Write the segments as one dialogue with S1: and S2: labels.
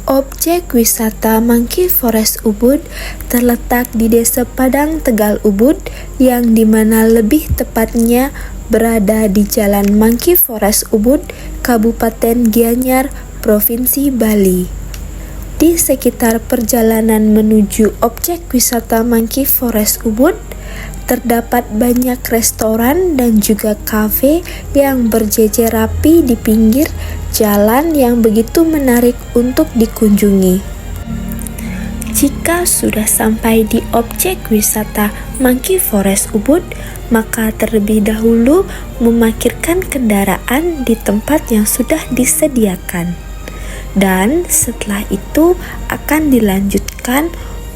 S1: Objek wisata Monkey Forest Ubud terletak di Desa Padang Tegal Ubud, yang dimana lebih tepatnya berada di Jalan Monkey Forest Ubud, Kabupaten Gianyar, Provinsi Bali. Di sekitar perjalanan menuju objek wisata Monkey Forest Ubud, terdapat banyak restoran dan juga kafe yang berjejer rapi di pinggir jalan yang begitu menarik untuk dikunjungi. Jika sudah sampai di objek wisata Monkey Forest Ubud, maka terlebih dahulu memarkirkan kendaraan di tempat yang sudah disediakan. Dan setelah itu akan dilanjutkan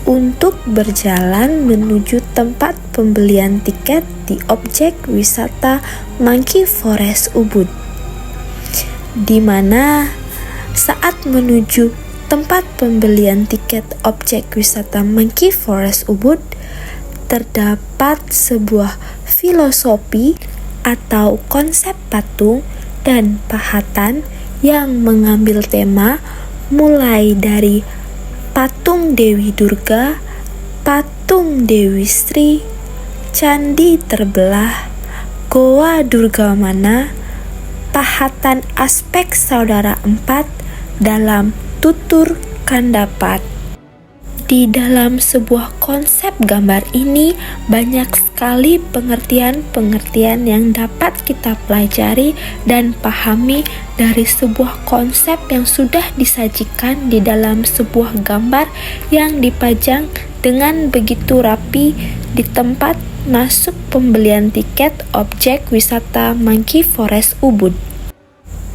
S1: untuk berjalan menuju tempat pembelian tiket di objek wisata Monkey Forest Ubud, di mana saat menuju tempat pembelian tiket objek wisata Monkey Forest Ubud terdapat sebuah filosofi atau konsep patung dan pahatan yang mengambil tema mulai dari patung Dewi Durga, patung Dewi Sri, candi terbelah, goa Durgamana, pahatan aspek saudara empat dalam tutur kandapat. Di dalam sebuah konsep gambar ini banyak sekali pengertian-pengertian yang dapat kita pelajari dan pahami dari sebuah konsep yang sudah disajikan di dalam sebuah gambar yang dipajang dengan begitu rapi di tempat masuk pembelian tiket objek wisata Monkey Forest Ubud.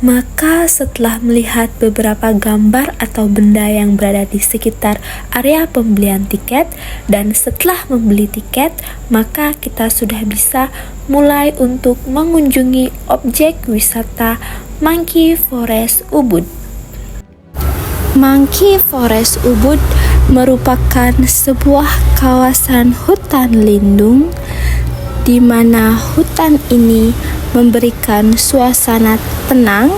S1: Maka setelah melihat beberapa gambar atau benda yang berada di sekitar area pembelian tiket, dan setelah membeli tiket, maka kita sudah bisa mulai untuk mengunjungi objek wisata Monkey Forest Ubud. Monkey Forest Ubud merupakan sebuah kawasan hutan lindung di mana hutan ini memberikan suasana tenang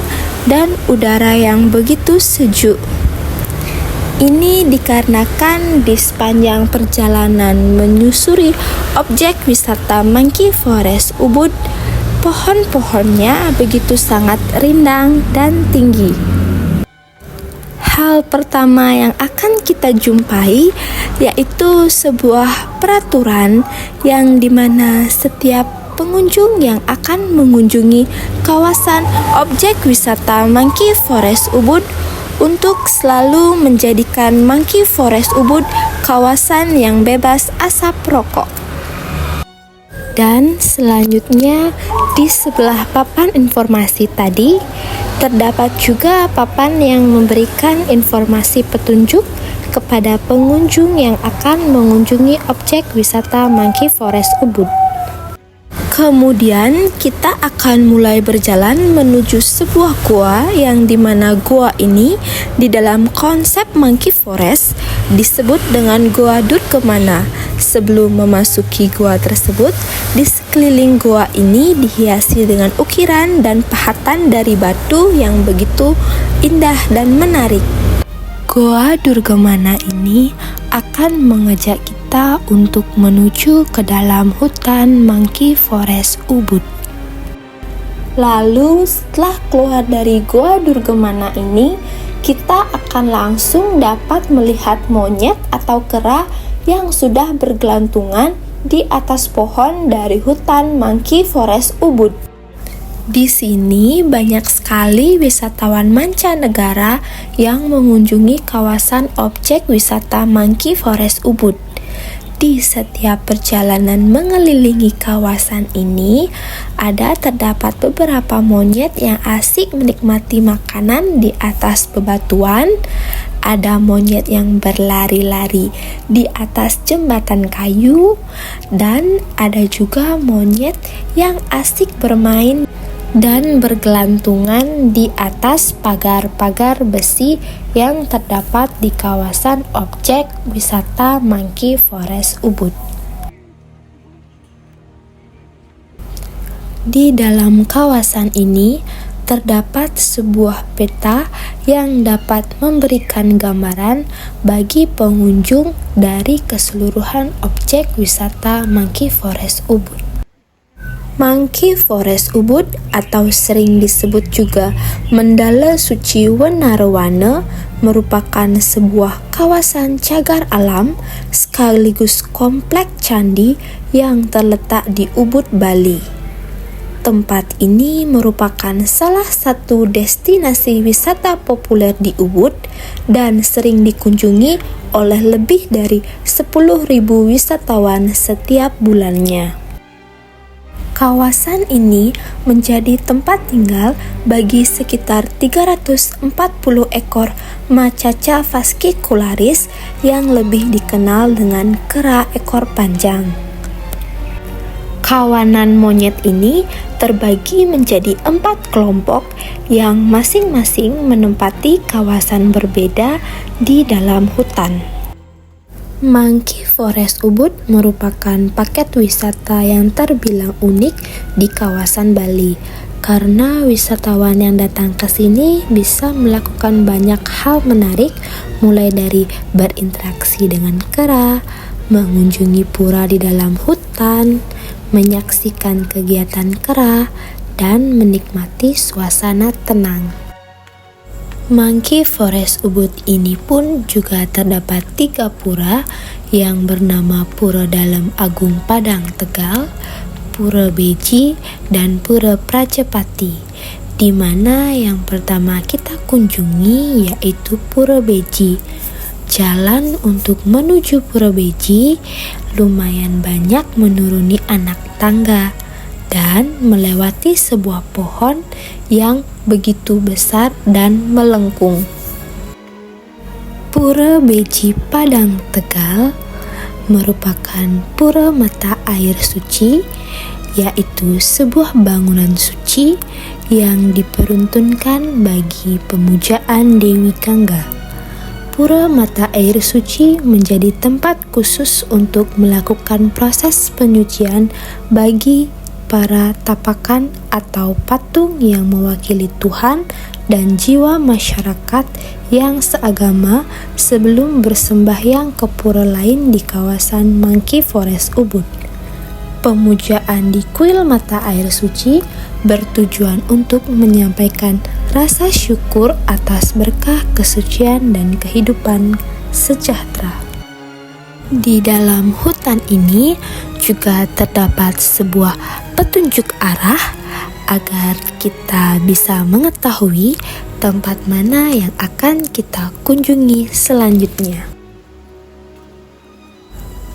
S1: dan udara yang begitu sejuk. Ini dikarenakan di sepanjang perjalanan menyusuri objek wisata Monkey Forest Ubud, pohon-pohonnya begitu sangat rindang dan tinggi. Hal pertama yang akan kita jumpai yaitu sebuah peraturan yang dimana setiap pengunjung yang akan mengunjungi kawasan objek wisata Monkey Forest Ubud untuk selalu menjadikan Monkey Forest Ubud kawasan yang bebas asap rokok. Dan selanjutnya di sebelah papan informasi tadi terdapat juga papan yang memberikan informasi petunjuk kepada pengunjung yang akan mengunjungi objek wisata Monkey Forest Ubud. Kemudian kita akan mulai berjalan menuju sebuah gua yang dimana gua ini di dalam konsep Monkey Forest disebut dengan Goa Durgamana. Sebelum memasuki gua tersebut, di sekeliling gua ini dihiasi dengan ukiran dan pahatan dari batu yang begitu indah dan menarik. Goa Durgamana ini akan mengajak kita untuk menuju ke dalam hutan Monkey Forest Ubud. Lalu setelah keluar dari Goa Durgamana ini, kita akan langsung dapat melihat monyet atau kera yang sudah bergelantungan di atas pohon dari hutan Monkey Forest Ubud. Di sini banyak sekali wisatawan mancanegara yang mengunjungi kawasan objek wisata Monkey Forest Ubud. Di setiap perjalanan mengelilingi kawasan ini, terdapat beberapa monyet yang asik menikmati makanan di atas bebatuan. Ada monyet yang berlari-lari di atas jembatan kayu, dan ada juga monyet yang asik bermain dan bergelantungan di atas pagar-pagar besi yang terdapat di kawasan objek wisata Monkey Forest Ubud. Di dalam kawasan ini terdapat sebuah peta yang dapat memberikan gambaran bagi pengunjung dari keseluruhan objek wisata Monkey Forest Ubud. Monkey Forest Ubud atau sering disebut juga Mandala Suci Wenarwana merupakan sebuah kawasan cagar alam sekaligus komplek candi yang terletak di Ubud, Bali. Tempat ini merupakan salah satu destinasi wisata populer di Ubud dan sering dikunjungi oleh lebih dari 10.000 wisatawan setiap bulannya. Kawasan ini menjadi tempat tinggal bagi sekitar 340 ekor Macaca fascicularis yang lebih dikenal dengan kera ekor panjang. Kawanan monyet ini terbagi menjadi 4 kelompok yang masing-masing menempati kawasan berbeda di dalam hutan. Monkey Forest Ubud merupakan paket wisata yang terbilang unik di kawasan Bali karena wisatawan yang datang ke sini bisa melakukan banyak hal menarik, mulai dari berinteraksi dengan kera, mengunjungi pura di dalam hutan, menyaksikan kegiatan kera, dan menikmati suasana tenang. Monkey Forest Ubud ini pun juga terdapat 3 pura yang bernama Pura Dalam Agung Padang Tegal, Pura Beji, dan Pura Prajapati, di mana yang pertama kita kunjungi yaitu Pura Beji. Jalan untuk menuju Pura Beji lumayan banyak menuruni anak tangga dan melewati sebuah pohon yang begitu besar dan melengkung. Pura Beji Padang Tegal merupakan pura mata air suci, yaitu sebuah bangunan suci yang diperuntukkan bagi pemujaan Dewi Gangga. Pura mata air suci menjadi tempat khusus untuk melakukan proses penyucian bagi para tapakan atau patung yang mewakili Tuhan dan jiwa masyarakat yang seagama sebelum bersembahyang ke pura lain di kawasan Monkey Forest Ubud. Pemujaan di kuil mata air suci bertujuan untuk menyampaikan rasa syukur atas berkah kesucian dan kehidupan sejahtera. Di dalam hutan ini juga terdapat sebuah petunjuk arah agar kita bisa mengetahui tempat mana yang akan kita kunjungi selanjutnya.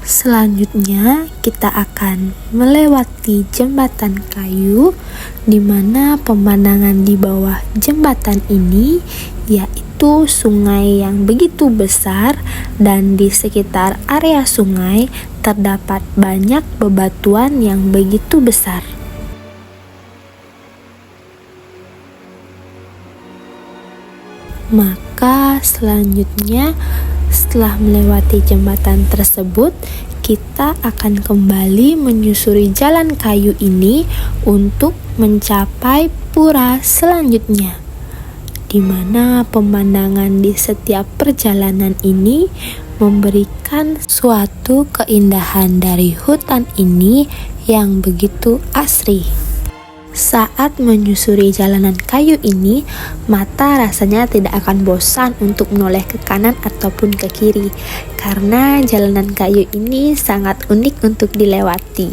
S1: Selanjutnya kita akan melewati jembatan kayu, di mana pemandangan di bawah jembatan ini yaitu sungai yang begitu besar, dan di sekitar area sungai terdapat banyak bebatuan yang begitu besar. Maka selanjutnya, setelah melewati jembatan tersebut, kita akan kembali menyusuri jalan kayu ini untuk mencapai pura selanjutnya, di mana pemandangan di setiap perjalanan ini memberikan suatu keindahan dari hutan ini yang begitu asri. Saat menyusuri jalanan kayu ini, mata rasanya tidak akan bosan untuk menoleh ke kanan ataupun ke kiri, karena jalanan kayu ini sangat unik untuk dilewati.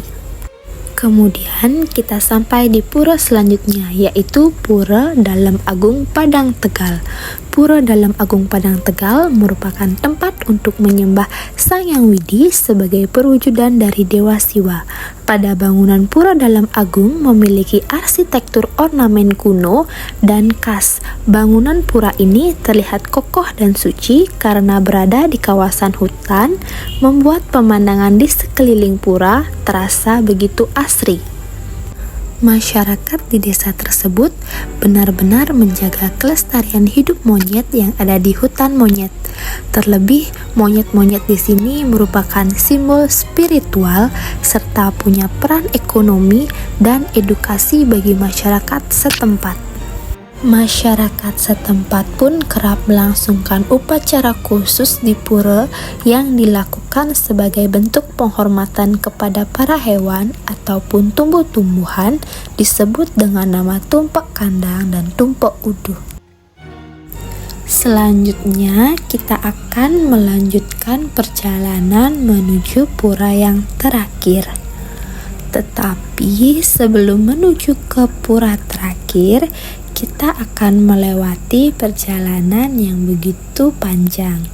S1: Kemudian kita sampai di pura selanjutnya, yaitu Pura Dalam Agung Padang Tegal. Pura Dalam Agung Padang Tegal merupakan tempat untuk menyembah Sang Hyang Widi sebagai perwujudan dari Dewa Siwa. Pada bangunan Pura Dalam Agung memiliki arsitektur ornamen kuno dan khas. Bangunan pura ini terlihat kokoh dan suci karena berada di kawasan hutan, membuat pemandangan di sekeliling pura terasa begitu asri. Masyarakat di desa tersebut benar-benar menjaga kelestarian hidup monyet yang ada di hutan monyet. Terlebih, monyet-monyet di sini merupakan simbol spiritual serta punya peran ekonomi dan edukasi bagi masyarakat setempat. Masyarakat setempat pun kerap melangsungkan upacara khusus di pura yang dilakukan sebagai bentuk penghormatan kepada para hewan ataupun tumbuh-tumbuhan, disebut dengan nama tumpak kandang dan tumpak uduh. Selanjutnya, kita akan melanjutkan perjalanan menuju pura yang terakhir. Tetapi sebelum menuju ke pura terakhir, kita akan melewati perjalanan yang begitu panjang.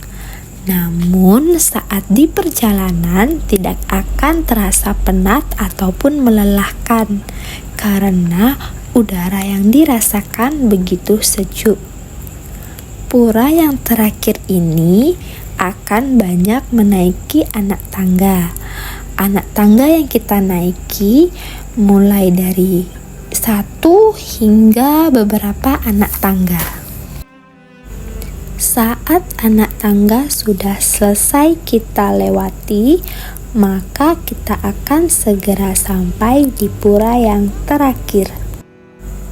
S1: Namun, saat di perjalanan tidak akan terasa penat ataupun melelahkan karena udara yang dirasakan begitu sejuk. Pura yang terakhir ini akan banyak menaiki anak tangga. Anak tangga yang kita naiki mulai dari 1 hingga beberapa anak tangga. Saat anak tangga sudah selesai kita lewati, maka kita akan segera sampai di pura yang terakhir.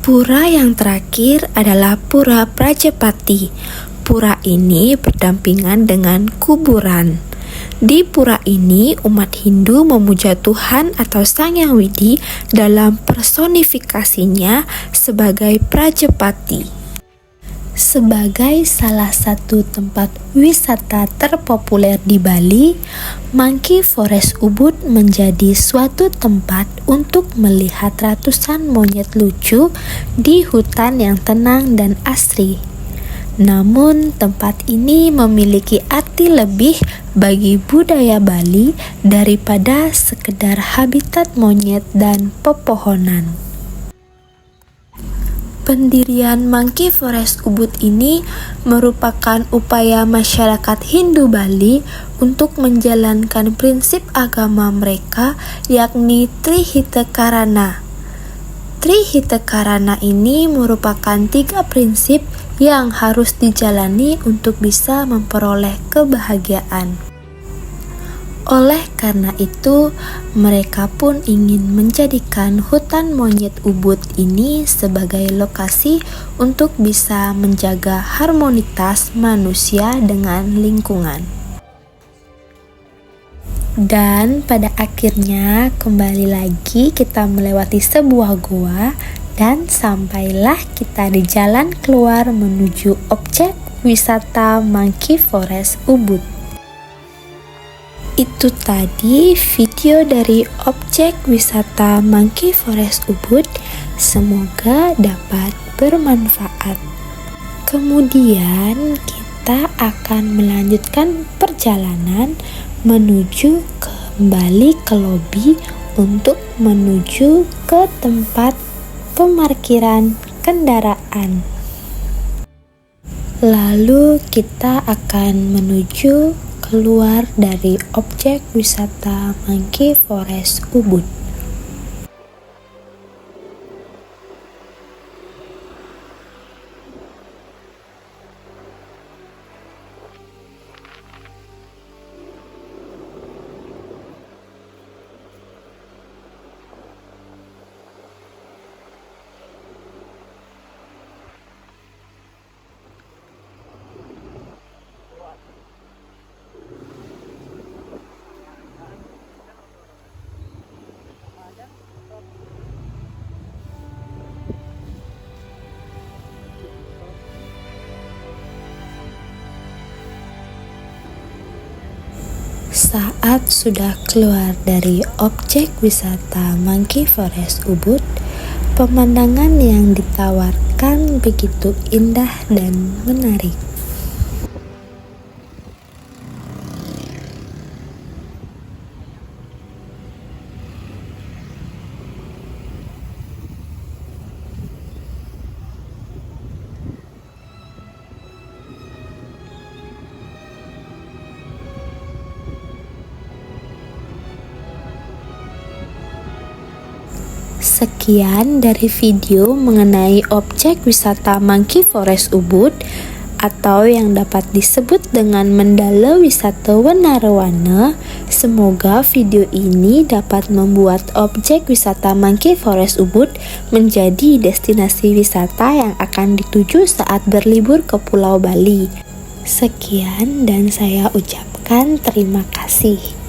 S1: Pura yang terakhir adalah Pura Prajapati. Pura ini berdampingan dengan kuburan. Di pura ini, umat Hindu memuja Tuhan atau Sang Hyang Widi dalam personifikasinya sebagai Prajapati. Sebagai salah satu tempat wisata terpopuler di Bali, Monkey Forest Ubud menjadi suatu tempat untuk melihat ratusan monyet lucu di hutan yang tenang dan asri. Namun, tempat ini memiliki arti lebih bagi budaya Bali daripada sekedar habitat monyet dan pepohonan. Pendirian Monkey Forest Ubud ini merupakan upaya masyarakat Hindu Bali untuk menjalankan prinsip agama mereka, yakni Trihita Karana ini merupakan 3 prinsip yang harus dijalani untuk bisa memperoleh kebahagiaan. Oleh karena itu, mereka pun ingin menjadikan hutan monyet Ubud ini sebagai lokasi untuk bisa menjaga harmonitas manusia dengan lingkungan. Dan pada akhirnya kembali lagi kita melewati sebuah goa dan sampailah kita di jalan keluar menuju objek wisata Monkey Forest Ubud. Itu tadi video dari objek wisata Monkey Forest Ubud. Semoga dapat bermanfaat. Kemudian kita akan melanjutkan perjalanan menuju kembali ke lobi untuk menuju ke tempat pemarkiran kendaraan. Lalu kita akan menuju keluar dari objek wisata Monkey Forest Ubud. Saat sudah keluar dari objek wisata Monkey Forest Ubud, pemandangan yang ditawarkan begitu indah dan menarik. Sekian dari video mengenai objek wisata Monkey Forest Ubud.
S2: atau yang dapat disebut dengan Mandala Wisata Warna-Warna. Semoga video ini dapat membuat objek wisata Monkey Forest Ubud menjadi destinasi wisata yang akan dituju saat berlibur ke Pulau Bali. Sekian dan saya ucapkan terima kasih.